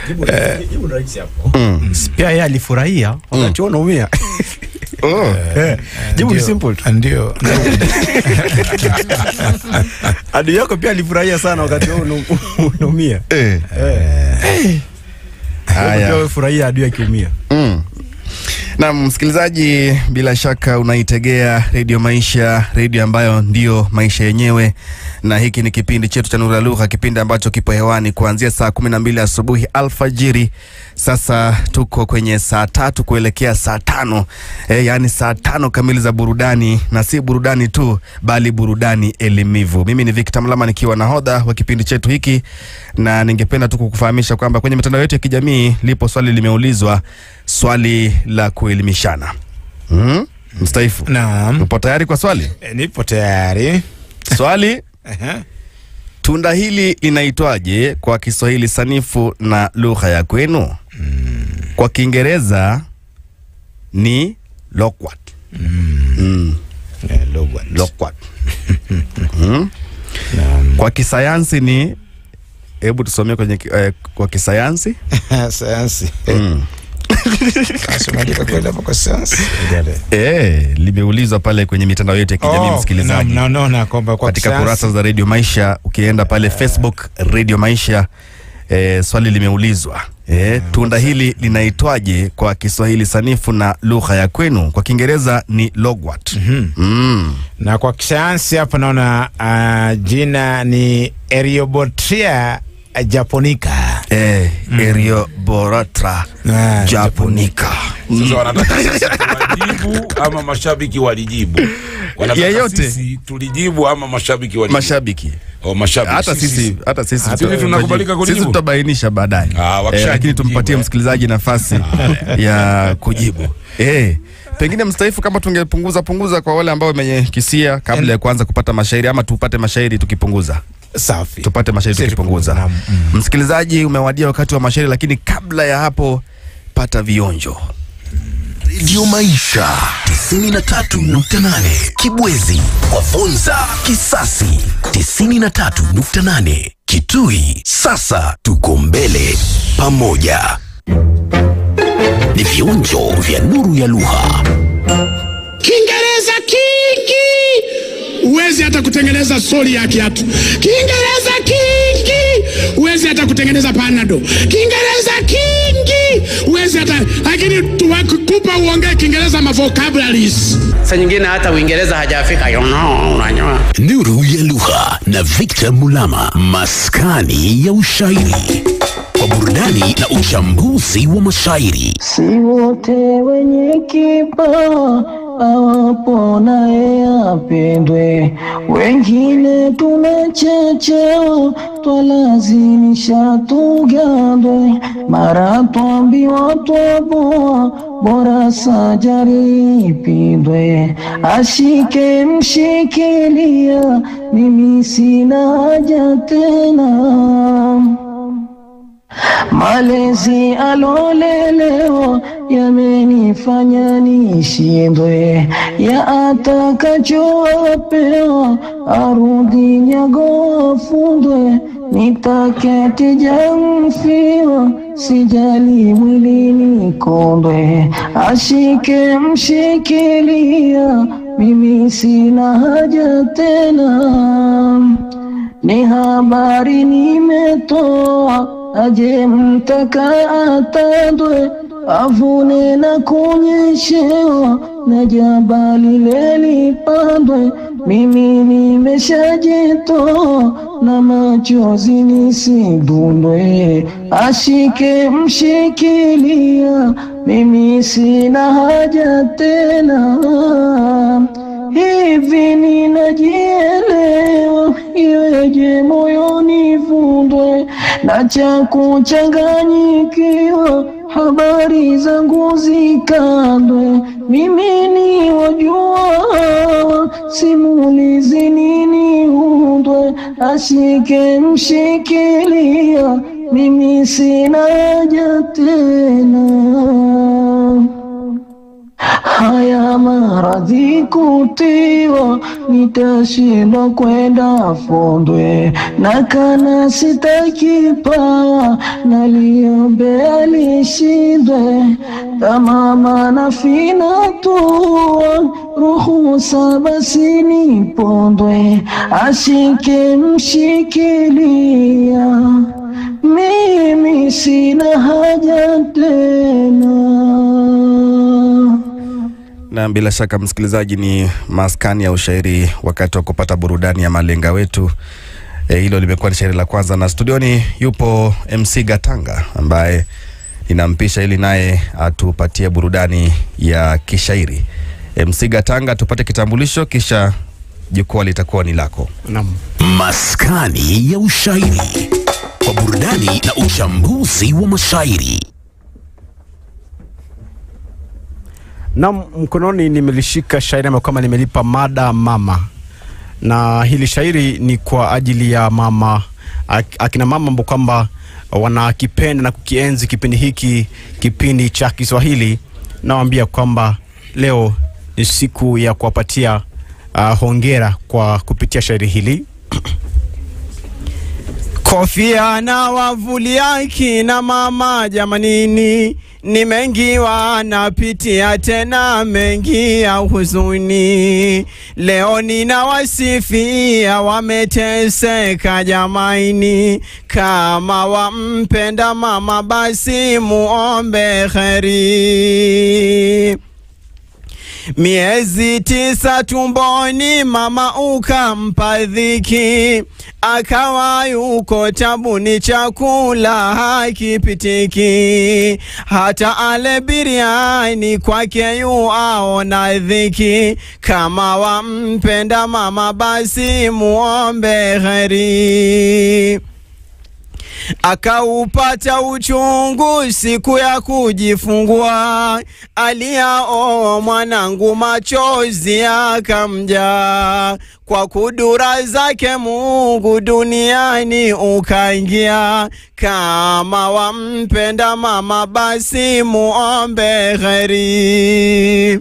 Jibu rahisi hapo. Pia yeye alifurahia wakati unaumia. Jibu simple. Ndio. Adui yako pia alifurahia sana wakati unaumia. Haya. Wewe furahia adui akiumia. Na msikilizaji, bila shaka unaitegea Radio Maisha, radio ambayo ndio maisha yenyewe, na hiki ni kipindi chetu cha Nuru ya Lugha, kipindi ambacho kipo hewani kuanzia saa 12 asubuhi alfajiri. Sasa tuko kwenye saa 3 kuelekea saa 5, yani saa 5 kamili za burudani, na si burudani tu bali burudani elimivu. Mimi ni Victor Mlama nikiwa nahodha wa kipindi chetu hiki, na ningependa tu kukufahamisha kwamba kwenye mitandao yetu ya kijamii lipo swali limeulizwa, swali la kuelimishana. Mstaifu, naam, upo tayari kwa swali? Nipo tayari. Swali, tunda hili linaitwaje kwa Kiswahili sanifu na lugha ya kwenu? Kwa Kiingereza ni loquat. Loquat. Kwa kisayansi ni, hebu tusomee kwenye kwa kisayansi. Sayansi. Asemaje kwenda kwa sayansi? Limeulizwa pale kwenye mitandao yetu ya kijamii msikilizaji. Naona kwamba kwa katika kurasa za Radio Maisha, ukienda pale Facebook Radio Maisha, swali limeulizwa. Tunda hili linaitwaje kwa Kiswahili sanifu na lugha ya kwenu? Kwa Kiingereza ni loquat. Na kwa kisayansi hapa naona jina ni Eriobotra japonica. Eriobotra japonica. Sasa wanataka sisi tujibu ama mashabiki walijibu? Wanataka yote sisi tulijibu ama mashabiki walijibu? Mashabiki. Mashabiki. Hata sisi tunakubalika kujibu. Sisi tutabainisha baadaye. Lakini tumpatie msikilizaji nafasi ya kujibu. Pengine Mstaifu, kama tungepunguza kwa wale ambao wamekisia kabla ya kuanza kupata mashairi, ama tupate mashairi tukipunguza. Safi. Tupate mashairi tukipunguza. Msikilizaji, umewadia wakati wa mashairi, lakini kabla ya hapo pata vionjo. Radio Maisha 93.8 Kibwezi, Wavonza, Kisasi 93.8 Kitui. Sasa tuko mbele pamoja. Ni vionjo vya Nuru ya Lugha. Kiingereza kingi, uwezi hata kutengeneza soli ya kiatu. Kiingereza kingi, uwezi hata kutengeneza panado. Kiingereza kingi, uwezi hata, lakini tuwakupa uongee Kiingereza vocabularies. Saa nyingine hata Uingereza hajafika, unajua. Nuru ya Lugha na Victor Mulama, maskani ya ushairi, kwa burudani na uchambuzi wa mashairi. Si wote wenye kipawa awapo naye apendwe, wengine tumechechewa twalazimisha tugandwe, mara twambiwa twaboa bora sajari ipindwe, ashike mshikilia mimi sina haja tena. Malezi alolelewa yamenifanya nishindwe, ya atakachopewa arudi nyago afundwe, nitaketi jamfiwa sijali mwilini kondwe, ashike mshikilia mimi sina haja tena. Ni habari nimetoa aje mtaka atandwe, avune na kunyeshewa na jabali lelipandwe, mimi nimeshajitoa na machozi nisidundwe, ashike mshikilia mimi sina haja tena. Hivi ninajielewa, iweje moyoni vundwe, na cha kuchanganyikiwa habari zangu zikandwe, mimi ni wajua simulizi nini undwe, ashike mshikilia mimi sina haja tena. Haya maradhi kutiwa nitashindwa kwenda fondwe, na kana sitakipa nalio niombe alishindwe, kama manafina tua ruhusa basi nipondwe, ashike mshikilia, mimi sina haja tena. Na bila shaka msikilizaji, ni maskani ya ushairi wakati wa kupata burudani ya malenga wetu. Hilo limekuwa ni shairi la kwanza, na studioni yupo MC Gatanga ambaye ninampisha ili naye atupatie burudani ya kishairi. MC Gatanga, tupate kitambulisho kisha jukwaa litakuwa ni lako. Naam. Maskani ya ushairi kwa burudani na uchambuzi wa mashairi. Na mkononi nimelishika shairi ambalo kama nimelipa mada mama. Na hili shairi ni kwa ajili ya mama, akina mama ambao kwamba wanakipenda na kukienzi kipindi hiki, kipindi cha Kiswahili. Nawaambia kwamba leo ni siku ya kuwapatia hongera kwa kupitia shairi hili. Kofia na wavulia kina mama jamanini, ni mengi wanapitia tena mengi ya huzuni. Leo ninawasifia wameteseka jamaini, kama wampenda mama basi muombe kheri. Miezi 9 tumboni mama ukampa dhiki, akawa yuko tabuni chakula hakipitiki, hata ale biriani kwake yuaona dhiki, kama wampenda mama basi muombe kheri. Akaupata uchungu siku ya kujifungua, aliao mwanangu machozi akamja, kwa kudura zake Mungu duniani ukaingia, kama wampenda mama basi muombe kheri.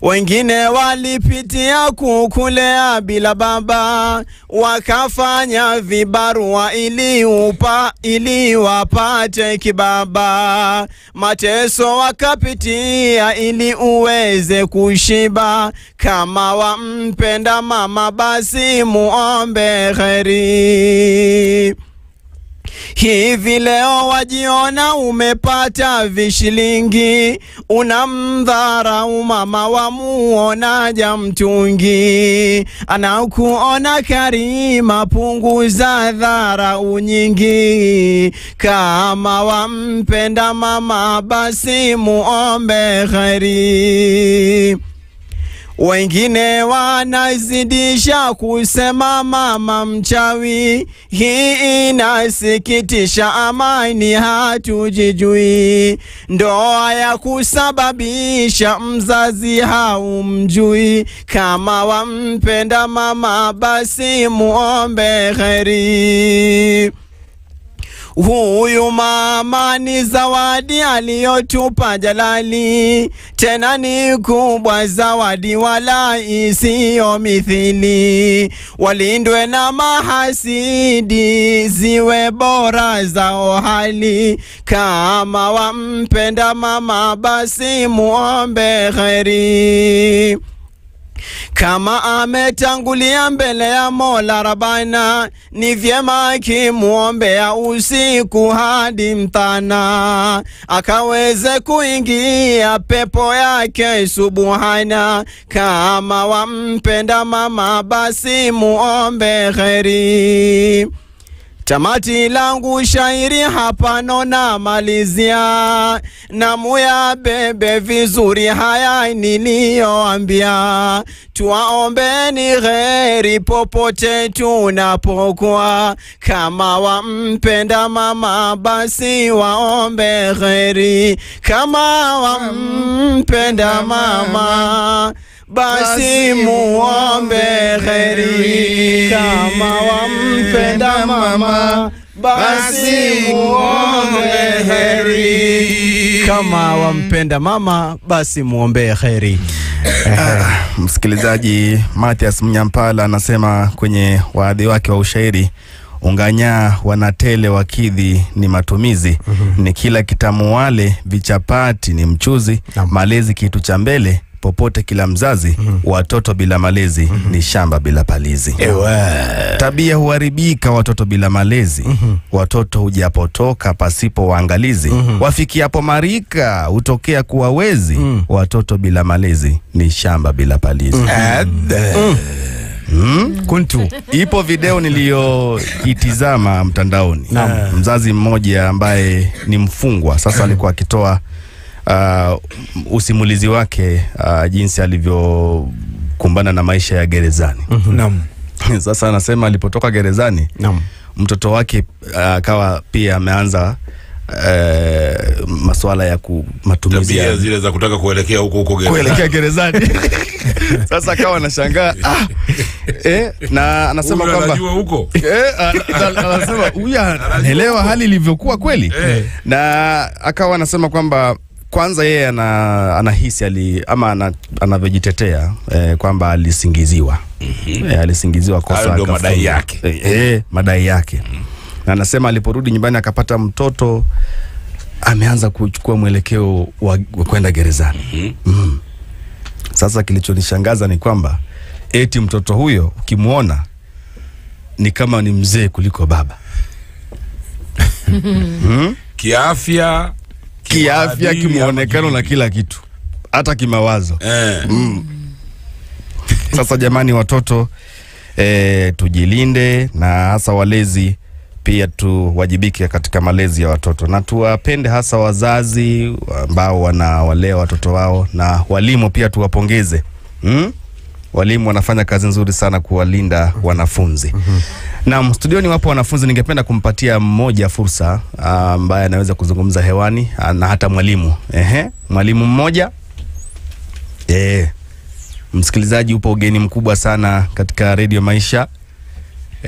Wengine walipitia kukulea bila baba, wakafanya vibarua ili wapate kibaba, mateso wakapitia ili uweze kushiba, kama wampenda mama basi muombe kheri. Hivi leo wajiona umepata vishilingi, unamdharau mama wamuona jamtungi, anakuona karima punguza dharau nyingi, kama wampenda mama basi muombe kheri. Wengine wanazidisha kusema mama mchawi, hii inasikitisha amani hatujijui, ndoa ya kusababisha mzazi haumjui, kama wampenda mama basi muombe kheri. Huyu mama ni zawadi aliyotupa Jalali, tena ni kubwa zawadi wala isiyo mithili, walindwe na mahasidi ziwe bora zao hali, kama wampenda mama basi muombe kheri. Kama ametangulia mbele ya Mola Rabbana, ni vyema kimuombea usiku hadi mtana, akaweze kuingia pepo yake subhana, kama wampenda mama basi muombe kheri. Tamati langu shairi hapa nona malizia, na muya bebe vizuri haya niliyoambia, tuwaombeni kheri popote tunapokuwa, kama wampenda mama basi waombe kheri, kama wampenda mama basi muombe kheri, kama wampenda mama basi muombe kheri, kama wampenda mama basi muombe kheri. Msikilizaji, Mathias Mnyampala anasema kwenye waadhi wake wa ushairi, unganya wanatele wakidhi ni matumizi, ni kila kitamu wale vichapati ni mchuzi, malezi kitu cha mbele popote kila mzazi, watoto bila malezi ni shamba bila palizi. Tabia huharibika watoto bila malezi, watoto hujapotoka pasipo waangalizi, wafikiapo marika hutokea kuwa wezi, watoto bila malezi ni shamba bila palizi. Kuntu. Ipo video niliyoitizama mtandaoni. Mzazi mmoja ambaye ni mfungwa sasa alikuwa akitoa usimulizi wake jinsi alivyokumbana na maisha ya gerezani. Sasa anasema alipotoka gerezani, mtoto wake akawa pia ameanza masuala ya matumizi ya zile za kutaka kuelekea huko gerezani. Sasa akawa anashangaa na anasema kwamba anajua huko anasema huyu anaelewa hali ilivyokuwa kweli. Na akawa anasema kwamba kwanza yeye anahisi ama anavyojitetea kwamba alisingiziwa. Alisingiziwa kosa, ndio madai yake. Madai yake. Na anasema aliporudi nyumbani akapata mtoto ameanza kuchukua mwelekeo wa kwenda gerezani. Sasa kilichonishangaza ni kwamba eti mtoto huyo ukimuona ni kama ni mzee kuliko baba. Kiafya, kimuonekano na kila kitu, hata kimawazo. Sasa jamani watoto, tujilinde, na hasa walezi pia tuwajibike katika malezi ya watoto, na tuwapende hasa wazazi ambao wanawalea watoto wao, na walimu pia tuwapongeze. Walimu wanafanya kazi nzuri sana kuwalinda wanafunzi. Na studioni wapo wanafunzi, ningependa kumpatia mmoja fursa ambaye anaweza kuzungumza hewani, na hata mwalimu. Mwalimu mmoja. Msikilizaji, upo ugeni mkubwa sana katika Radio Maisha.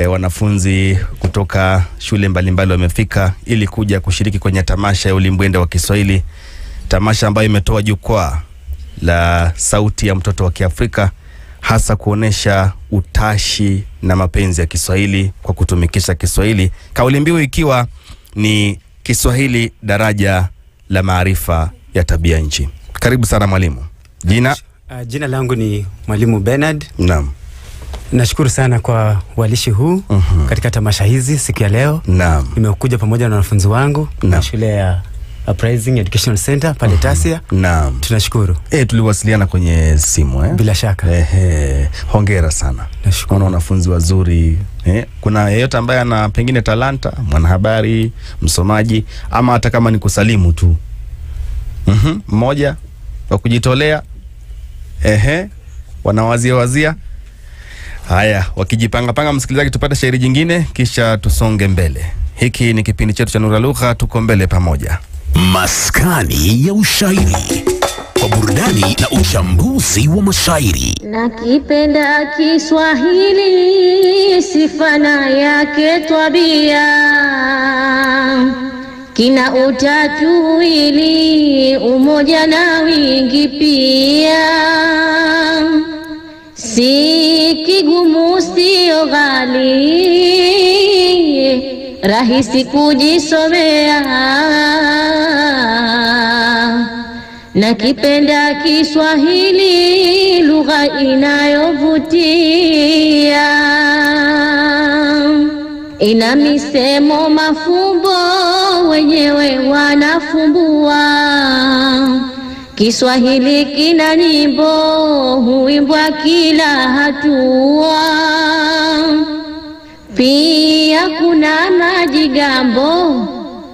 Wanafunzi kutoka shule mbalimbali wamefika ili kuja kushiriki kwenye tamasha ya Ulimbwende wa Kiswahili, tamasha ambayo imetoa jukwaa la sauti ya mtoto wa Kiafrika, hasa kuonesha utashi na mapenzi ya Kiswahili kwa kutumikisha Kiswahili, kauli mbiu ikiwa ni Kiswahili daraja la maarifa ya tabia nchi. Karibu sana mwalimu. Jina langu ni Mwalimu Bernard. Naam. Nashukuru sana kwa walishi huu katika tamasha hizi siku ya leo. Naam. Nimekuja pamoja na wanafunzi wangu na shule ya Uprising Educational Center pale Tasia. Naam. Tunashukuru. Tuliwasiliana kwenye simu Bila shaka. Hongera sana. Nashukuru. Wanafunzi wazuri. Kuna yeyote ambaye ana pengine talanta, mwanahabari, msomaji, ama hata kama ni kusalimu tu? Mmoja wa kujitolea. Wanawazia. Haya, wakijipanga msikilizaji, tupate shairi jingine kisha tusonge mbele. Hiki ni kipindi chetu cha Nura Lugha, tuko mbele pamoja. Maskani ya ushairi, kwa burudani na uchambuzi wa mashairi. Nakipenda Kiswahili, sifana yake tabia, kina utatu wili, umoja na wingi pia. Si kigumu, sio ghali, rahisi kujisomea. Nakipenda Kiswahili, lugha inayovutia, ina misemo mafumbo, wenyewe wanafumbua. Kiswahili kina nyimbo, huimbwa kila hatua. Pia kuna majigambo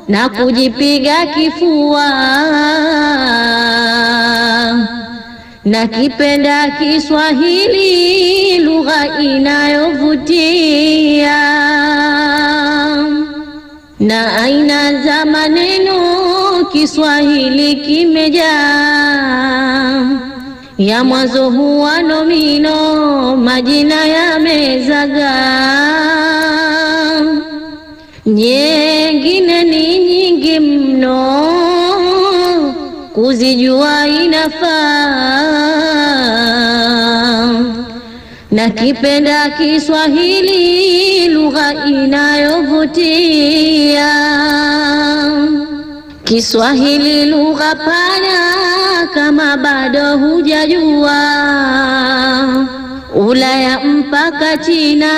na kujipiga kifua. Nakipenda Kiswahili, lugha inayovutia, na aina za maneno Kiswahili kimejaa. Ya mwanzo huwa nomino, majina yamezaga, nyingine ni nyingi mno, kuzijua inafaa. nakipenda Kiswahili, lugha inayovutia. Kiswahili lugha pana, kama bado hujajua, Ulaya mpaka China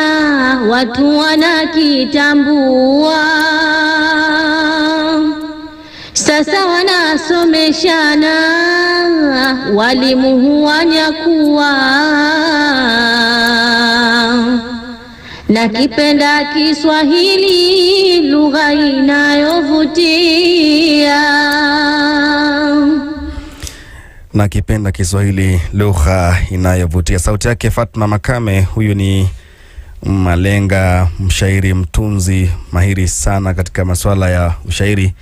watu wanakitambua. Sasa wanasomeshana, walimu huwanyakuwa. Nakipenda Kiswahili, lugha inayovutia. Nakipenda Kiswahili, lugha inayovutia. Sauti yake Fatma Makame. Huyu ni malenga, mshairi, mtunzi mahiri sana katika masuala ya ushairi,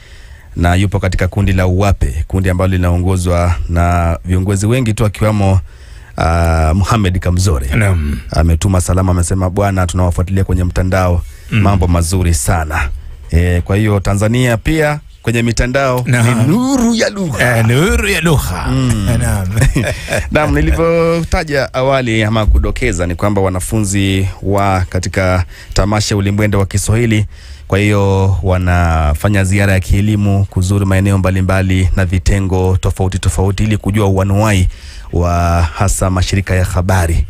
na yupo katika kundi la UWAPE, kundi ambalo linaongozwa na viongozi wengi tu akiwamo Muhammad Kamzore. Ametuma salama, amesema bwana tunawafuatilia kwenye mtandao, mambo mazuri sana. Kwa hiyo Tanzania pia kwenye mitandao ni nuru ya lugha. Nuru ya lugha. Naam, nilivyotaja awali ama kudokeza ni kwamba wanafunzi wa katika tamasha ulimwende wa Kiswahili, kwa hiyo wanafanya ziara ya kielimu kuzuru maeneo mbalimbali na vitengo tofauti tofauti ili kujua uanuwai wa hasa mashirika ya habari.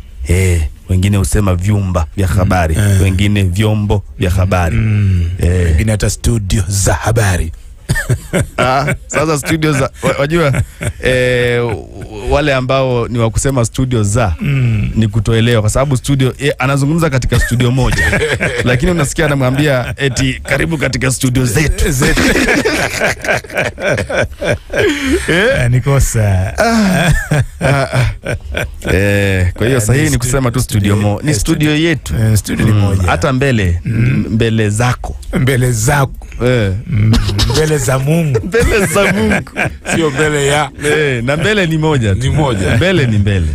Wengine usema vyumba vya habari, wengine vyombo vya habari, wengine hata studio za habari. Sasa studio za wajua wale ambao ni wa kusema studio za ni kutoelewa, kwa sababu studio anazungumza katika studio moja lakini unasikia anamwambia eti karibu katika studio zetu. Nikosa. Kwa hiyo sahihi ni kusema tu studio ni studio yetu. Studio ni moja. Hata mbele zako. Mbele zako. Mbele za Mungu. Mbele za Mungu. Sio mbele ya. Na mbele ni moja. Ni moja. Mbele ni mbele.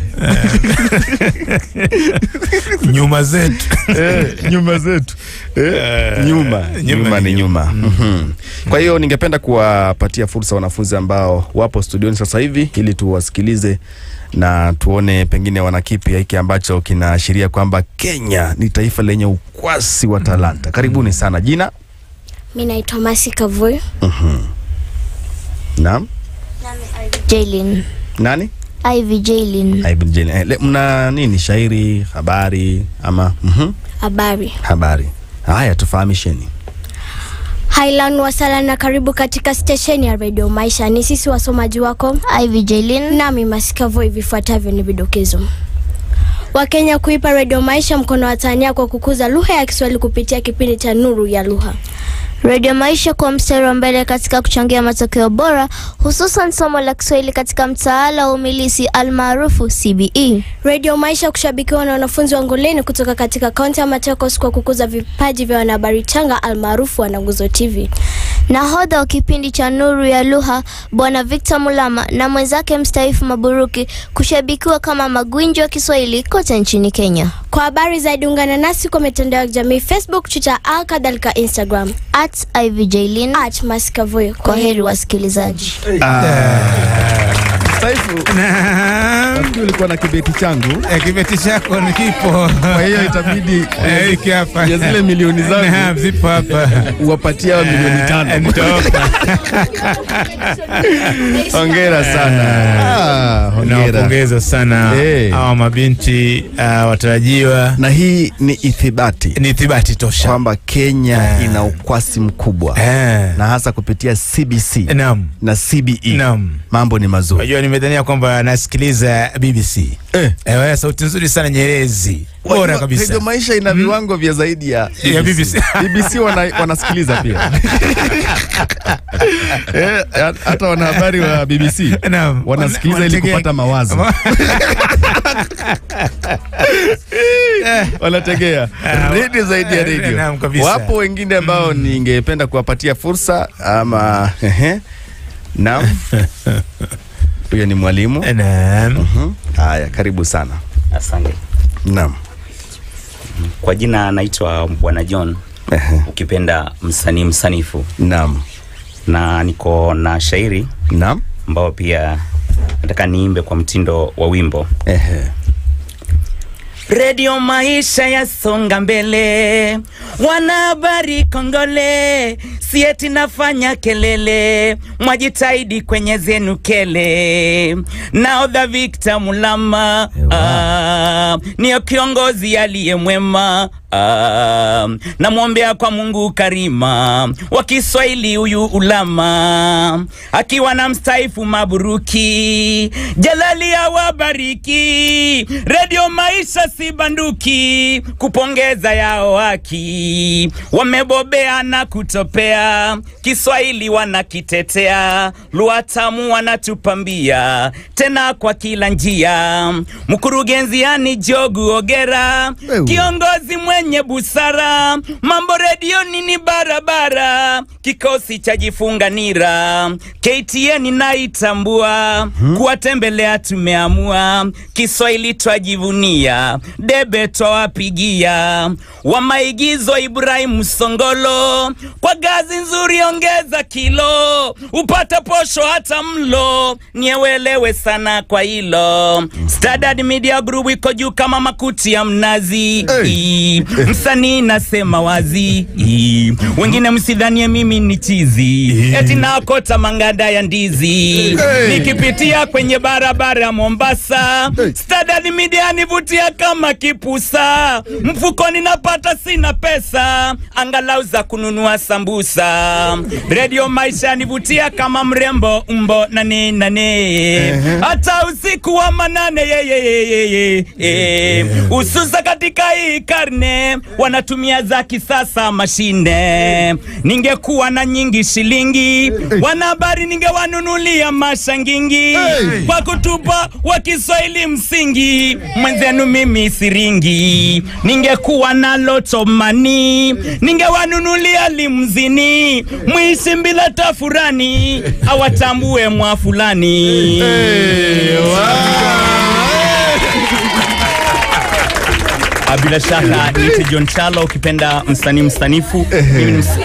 Nyuma zetu. Nyuma zetu. Nyuma ni nyuma. Kwa hiyo ningependa kuwapatia fursa wanafunzi ambao wapo studioni sasa hivi ili tuwasikilize na tuone pengine wanakipi hiki ambacho kinaashiria kwamba Kenya ni taifa lenye ukwasi wa talanta. Karibuni sana. Jina? Mimi naitwa Masi Kavoi. Naam. Jaylin. Nani? Ivy Jaylin. Mna nini, shairi, habari ama? Habari. Haya, tufahamisheni. Highland wasala na karibu katika station ya Radio Maisha. Ni sisi wasomaji wako Ivy Jaylin nami Masi Kavoi. Vifuatavyo ni vidokezo. Wakenya kuipa Radio Maisha mkono wa tania kwa kukuza lugha ya Kiswahili kupitia kipindi cha Nuru ya Lugha. Radio Maisha kwa mstari wa mbele katika kuchangia matokeo bora, hususan somo la Kiswahili katika mtaala wa umilisi almaarufu CBE. Radio Maisha kushabikiwa na wanafunzi wa Ngoleni kutoka katika kaunti ya Machakos kwa kukuza vipaji vya wanahabari changa almaarufu Wananguzo TV. Nahodha wa kipindi cha Nuru ya Lugha Bwana Victor Mulama na mwenzake mstaifu Maburuki kushabikiwa kama magwinji wa Kiswahili kote nchini Kenya. Kwa habari zaidi ungana nasi kwa mitandao ya kijamii Facebook, Twitter, kadhalika Instagram @IvyJaylin @Masikavoyo. Kwa heri wasikilizaji. Saifu. Nafikiri ulikuwa na kibeti changu. Kibeti chako ni kipo. Kwa hiyo itabidi hiki hapa. Ya zile milioni zangu. Naam, zipo hapa. Uwapatia wa milioni 5. Nitoka. Hongera sana. Hongera. Pongeza sana. Hawa mabinti watarajiwa. Na hii ni ithibati. Ni ithibati tosha kwamba Kenya ina ukwasi mkubwa. Na hasa kupitia CBC. Na CBE. Mambo ni mazuri. Unajua nimedhania kwamba nasikiliza BBC. Wewe sauti nzuri sana, nyerezi. Bora kabisa. Radio Maisha ina viwango vya zaidi ya BBC. BBC wanasikiliza pia. Hata wanahabari wa BBC wanasikiliza ili kupata mawazo. Wanategea radio zaidi ya radio. Wapo wengine ambao ningependa kuwapatia fursa ama naam. Huyo ni mwalimu. Naam. Haya, karibu sana. Asante. Naam. Kwa jina naitwa Bwana John. Ukipenda msanii msanifu. Naam. Na niko na shairi. Naam. Ambao pia nataka niimbe kwa mtindo wa wimbo. Radio Maisha yasonga mbele, wanahabari kongole, sieti nafanya kelele, mwajitahidi kwenye zenu kele. Nahodha Victor Mulama, ni kiongozi aliye mwema, namwombea kwa Mungu karima, wa Kiswahili huyu ulama, akiwa na mstaifu Maburuki, Jalali awabariki. Radio Maisha si banduki, kupongeza yao haki, wamebobea na kutopea, Kiswahili wanakitetea, lugha tamu wanatupambia, tena kwa kila njia. Mkurugenzi yani Jogu Ogera, kiongozi mwenye busara, mambo radio nini barabara, kikosi cha jifunga nira, KTN naitambua, kuwatembelea tumeamua, Kiswahili twajivunia, debe twawapigia. Wa maigizo Ibrahim Songolo, kwa gazi nzuri ongeza kilo, upata posho hata mlo, niewelewe sana kwa hilo. Standard Media Group iko juu kama makuti ya mnazi, msanii nasema wazi, wengine msidhanie mimi ni chizi, eti nakota manganda ya ndizi, nikipitia kwenye barabara ya Mombasa, Standard Media nivutia kama kipusa, mfukoni napata sina pesa, angalau za kununua sambusa. Radio Maisha nivutia kama mrembo umbo nane nane, hata usiku wa manane ususa katika hii karne, wanatumia za kisasa mashine. Ningekuwa na nyingi shilingi, wanahabari ningewanunulia mashangingi, kwa kutupa wa Kiswahili msingi, mwenzenu mimi siringi. Ningekuwa na loto mani, ningewanunulia limzini, muishi bila tafurani, awatambue mwa fulani. Bila shaka ni John Chalo, ukipenda msanii msanifu.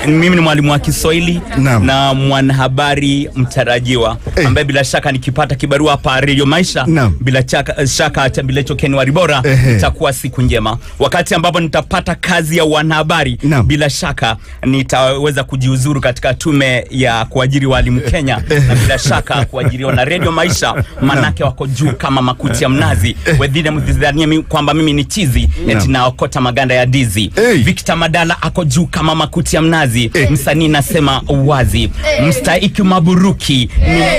Mimi ni mwalimu wa Kiswahili na mwanahabari mtarajiwa, ambaye bila shaka nikipata kibarua hapa Radio Maisha, bila shaka bila Ken Waribora itakuwa siku njema. Wakati ambapo nitapata kazi ya wanahabari, bila shaka nitaweza kujiuzuru katika tume ya kuajiri walimu Kenya, na bila shaka kuajiriwa na Radio Maisha, manake wako juu kama makuti ya mnazi. Wedhine mdhania kwamba mimi ni chizi, eti naokota maganda ya dizi. Victor Mandala ako juu kama makuti ya mnazi, msanii nasema wazi. Mstahiki Maburuki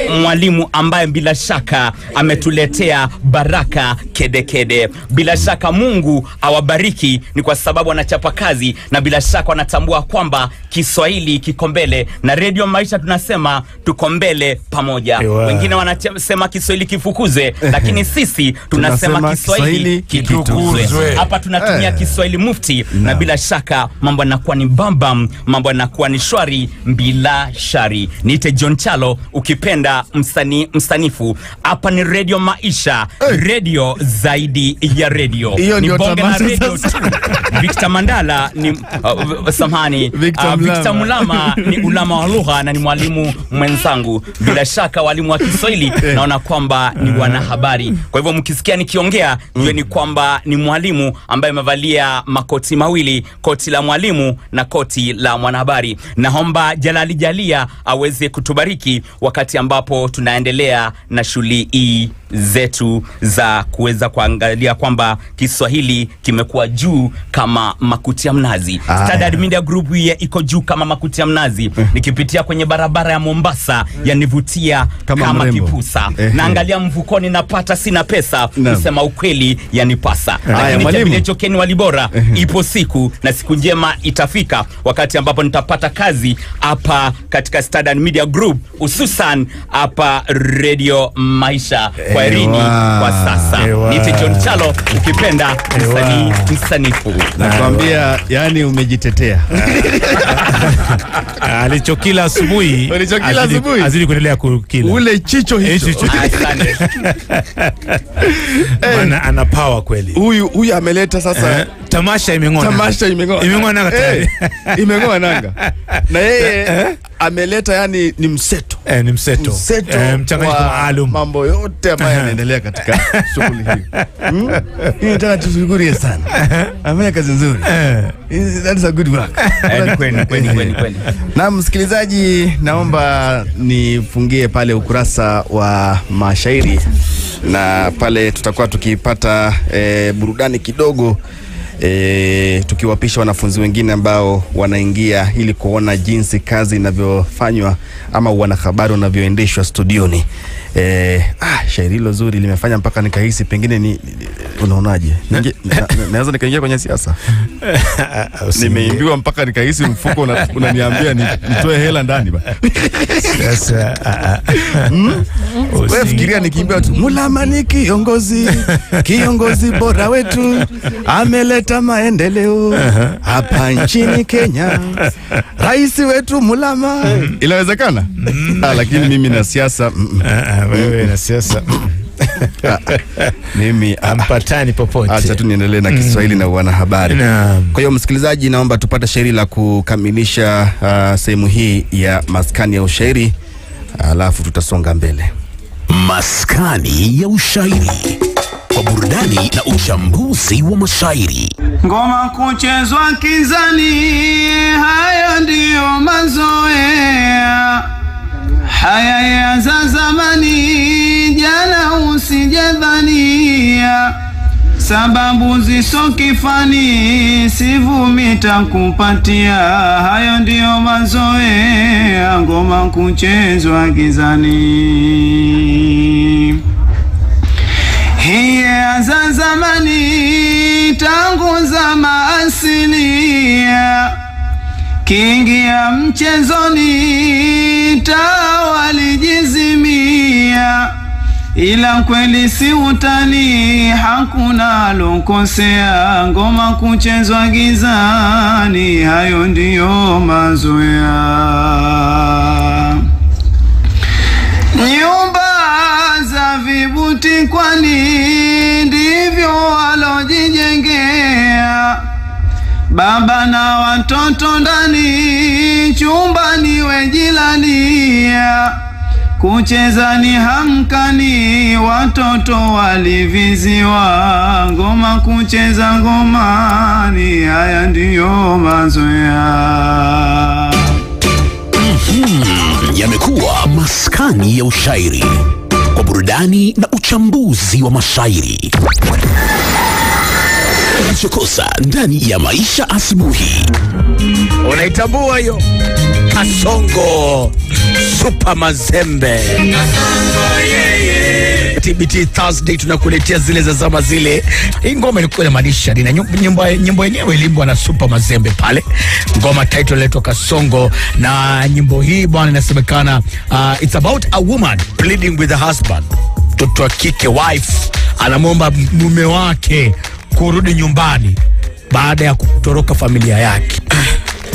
ni mwalimu ambaye bila shaka ametuletea baraka kede kede. Bila shaka Mungu awabariki, ni kwa sababu anachapa kazi, na bila shaka wanatambua kwamba Kiswahili kiko mbele, na Radio Maisha tunasema tuko mbele pamoja. Wengine wanasema Kiswahili kifukuze, lakini sisi tunasema Kiswahili kitukuzwe. Hapa tunatumia Kiswahili mufti, na bila shaka mambo yanakuwa ni bambam, mambo yanakuwa ni shwari bila shari. Niite John Chalo, ukipenda msanifu. Hapa ni Radio Maisha, radio zaidi ya radio. Ni bonge la radio. Victor Mandala ni Victor Mulama ni ulama wa lugha na ni mwalimu mwenzangu. Bila shaka walimu wa Kiswahili naona kwamba ni wanahabari. Kwa hivyo mkisikia nikiongea, jue ni kwamba ni mwalimu ambaye amevalia makoti mawili, koti la mwalimu na koti la mwanahabari. Naomba Jalali Jalia aweze kutubariki wakati ambapo tunaendelea na shughuli zetu za kuweza kuangalia kwamba Kiswahili kimekuwa juu kama makuti ya mnazi. Standard Media Group iko juu kama makuti ya mnazi. Nikipitia kwenye barabara ya Mombasa, yanivutia kama kipusa. Naangalia mfukoni napata sina pesa, nisema ukweli yanipasa. Lakini bila Ken Waribora, ipo siku na siku njema itafika, wakati ambapo nitapata kazi hapa katika Standard Media Group, hususan hapa Radio Maisha. Kwa erini kwa sasa. Niite John Chalo, ukipenda msanifu. Nakwambia yani umejitetea. Alichokila asubuhi azidi kuendelea kukila. Ule chicho hicho. Ana power kweli. Huyu ameleta ameleta sasa tamasha imeng'ona. Tamasha imeng'ona nanga tayari. Imeng'ona nanga. Na yeye ameleta yani ni mseto. Ni mseto. Mchanganyiko maalum. Mambo yote ambayo yanaendelea katika shughuli hii. Hii nataka tushukuru sana. Amefanya kazi nzuri. That is a good work. Kweli. Na msikilizaji, naomba nifungie pale ukurasa wa mashairi, na pale tutakuwa tukipata burudani kidogo, tukiwapisha wanafunzi wengine ambao wanaingia ili kuona jinsi kazi inavyofanywa ama wanahabari wanavyoendeshwa studioni. Shairi hilo zuri limefanya mpaka nikahisi pengine ni unaonaje? Naweza nikaingia kwenye siasa. Nimeimbiwa mpaka nikahisi mfuko unaniambia nitoe hela ndani ba. Sasa wewe fikiria nikiimbia tu Mulama ni kiongozi bora wetu, ameleta maendeleo hapa nchini Kenya, rais wetu Mulama. Inawezekana? Lakini mimi na siasa wewe na siasa mimi ampatani popote. Acha tu niendelee na Kiswahili na wanahabari. Kwa hiyo msikilizaji, naomba tupate shairi la kukamilisha sehemu hii ya maskani ya ushairi, alafu tutasonga mbele. Maskani ya ushairi, kwa burudani na uchambuzi wa mashairi. Ngoma kuchezwa kizani, hayo ndiyo mazoea haya ya za zamani, jana usijadhania, sababu zisokifani, sivumi takupatia, hayo ndiyo mazoea, ngoma kuchezwa gizani. Hiya za zamani, tangu zama asilia, kiingia mchezoni, tawalijizimia, ila kweli si utani, hakuna lokosea, ngoma kuchezwa gizani, hayo ndiyo mazoea. Nyumba za vibuti kwani ndivyo walojijengea, baba na watoto ndani, chumbani wejilalia, kucheza ni hamkani, watoto waliviziwa, ngoma kucheza ngomani, haya ndiyo mazoea. Yamekuwa maskani ya ushairi, kwa burudani na uchambuzi wa mashairi. Unachokosa ndani ya maisha asubuhi. Unaitambua hiyo? Kasongo Super Mazembe. TBT Thursday tunakuletea zile za zama zile. Hii ngoma ilikuwa inamaanisha nini? Nyimbo yenyewe iliimbwa na Super Mazembe pale. Ngoma title inaitwa Kasongo, na nyimbo hii bwana inasemekana it's about a woman pleading with the husband. Mtoto wa kike, wife, anamwomba mume wake kurudi nyumbani baada ya kutoroka familia yake.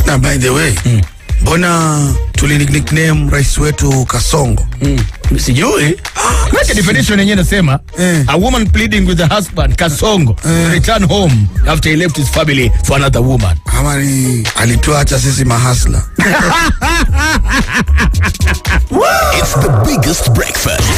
Na by the way, mbona nickname rais wetu Kasongo? Sijui. Like definition yenyewe nasema a woman pleading with the husband, Kasongo, return home after he left his family for another woman. Amani alituacha sisi mahasla. It's the biggest breakfast.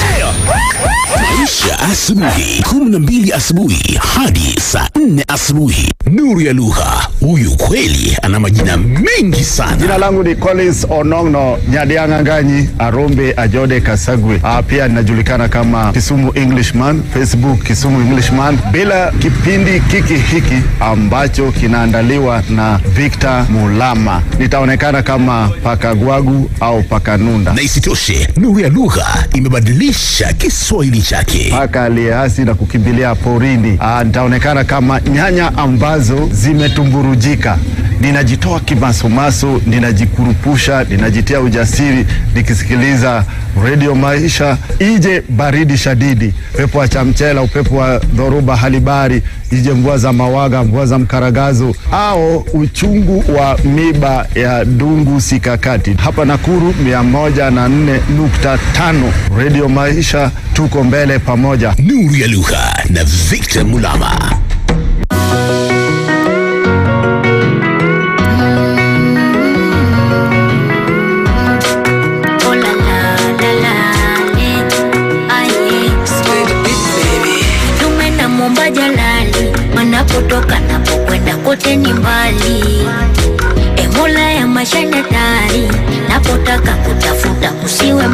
Maisha asubuhi, 12 asubuhi hadi saa 4 asubuhi. Nuru ya lugha, huyu kweli ana majina mengi sana. Jina langu ni Collins Onongno Nyadianga Nganyi Arombe Ajode Kasagwe. Pia ninajulikana kama Kisumu Englishman, Facebook Kisumu Englishman, bila kipindi kiki hiki ambacho kinaandaliwa na Victor Mulama. Nitaonekana kama Pakagwagu au Pakanunda. Na isitoshe, Nuru ya lugha imebadilisha Kiswahili chake. Paka aliyeasi na kukimbilia porini. Nitaonekana kama nyanya ambazo zimetumburujika. Ninajitoa kimasomaso, ninajikurupusha, ninajitia ujasiri nikisikiliza Radio Maisha. Ije baridi shadidi, upepo wa chamchela, upepo wa dhoruba halibari, ije mvua za mawaga, mvua za mkaragazo, au uchungu wa miba ya dungu sikakati. Hapa Nakuru 104.5 Radio Maisha, tuko mbele pamoja. Nuru ya lugha na Victor Mulama.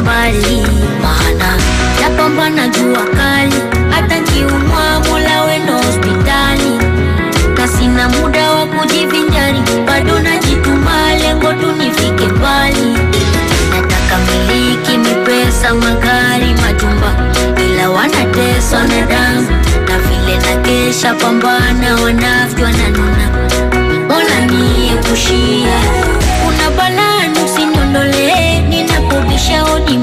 mbali, maana napambana jua kali, hata nikiumwa Mola wendo hospitali, na sina muda wa kujivinjari, bado najituma lengo tu nifike mbali. Nataka miliki mipesa, magari, majumba, ila wanateswa na damu, na vile nakesha pambana wanafiki wananuna. Mola niepushie, kuna balaa usiniondolee, ninapobisha hodi